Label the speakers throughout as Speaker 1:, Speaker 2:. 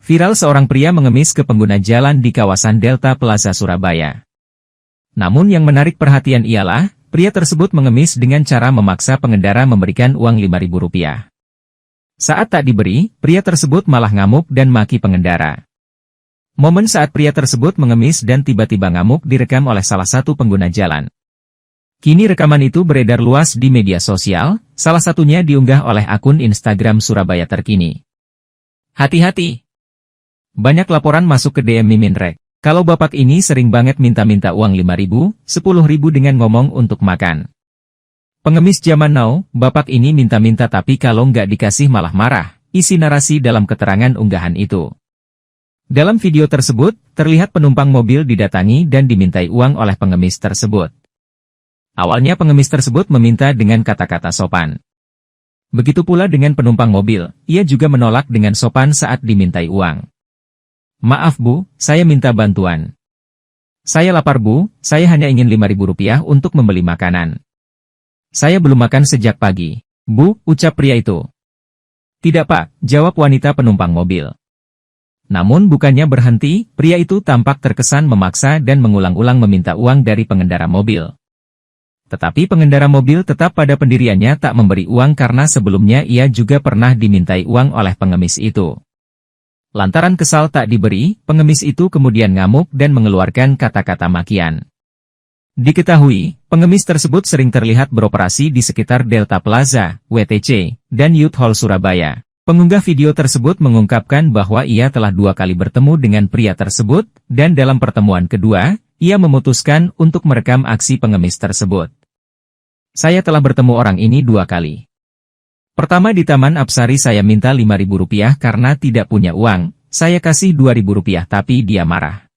Speaker 1: Viral seorang pria mengemis ke pengguna jalan di kawasan Delta Plaza Surabaya. Namun yang menarik perhatian ialah, pria tersebut mengemis dengan cara memaksa pengendara memberikan uang Rp5.000. Saat tak diberi, pria tersebut malah ngamuk dan maki pengendara. Momen saat pria tersebut mengemis dan tiba-tiba ngamuk direkam oleh salah satu pengguna jalan. Kini rekaman itu beredar luas di media sosial, salah satunya diunggah oleh akun Instagram Surabaya Terkini. Hati-hati! Banyak laporan masuk ke DM Mimin Rek. Kalau bapak ini sering banget minta-minta uang 5.000, 10.000 dengan ngomong untuk makan. Pengemis zaman now, bapak ini minta-minta tapi kalau nggak dikasih malah marah, isi narasi dalam keterangan unggahan itu. Dalam video tersebut, terlihat penumpang mobil didatangi dan dimintai uang oleh pengemis tersebut. Awalnya pengemis tersebut meminta dengan kata-kata sopan. Begitu pula dengan penumpang mobil, ia juga menolak dengan sopan saat dimintai uang. Maaf bu, saya minta bantuan. Saya lapar bu, saya hanya ingin Rp5.000 untuk membeli makanan. Saya belum makan sejak pagi. Bu, ucap pria itu. Tidak pak, jawab wanita penumpang mobil. Namun bukannya berhenti, pria itu tampak terkesan memaksa dan mengulang-ulang meminta uang dari pengendara mobil. Tetapi pengendara mobil tetap pada pendiriannya tak memberi uang karena sebelumnya ia juga pernah dimintai uang oleh pengemis itu. Lantaran kesal tak diberi, pengemis itu kemudian ngamuk dan mengeluarkan kata-kata makian. Diketahui, pengemis tersebut sering terlihat beroperasi di sekitar Delta Plaza, WTC, dan Youth Hall Surabaya. Pengunggah video tersebut mengungkapkan bahwa ia telah 2 kali bertemu dengan pria tersebut, dan dalam pertemuan kedua, ia memutuskan untuk merekam aksi pengemis tersebut. Saya telah bertemu orang ini 2 kali. Pertama di Taman Apsari saya minta Rp5.000 karena tidak punya uang, saya kasih Rp2.000 tapi dia marah.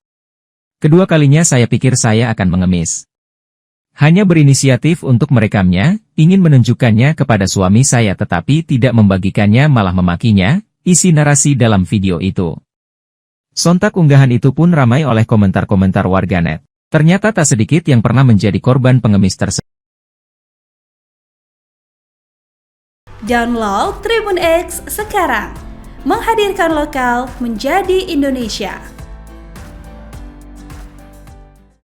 Speaker 1: Kedua kalinya saya pikir saya akan mengemis. Hanya berinisiatif untuk merekamnya, ingin menunjukkannya kepada suami saya tetapi tidak membagikannya malah memakinya, isi narasi dalam video itu. Sontak unggahan itu pun ramai oleh komentar-komentar warganet. Ternyata tak sedikit yang pernah menjadi korban pengemis tersebut.
Speaker 2: Download Tribun X sekarang, menghadirkan lokal menjadi Indonesia.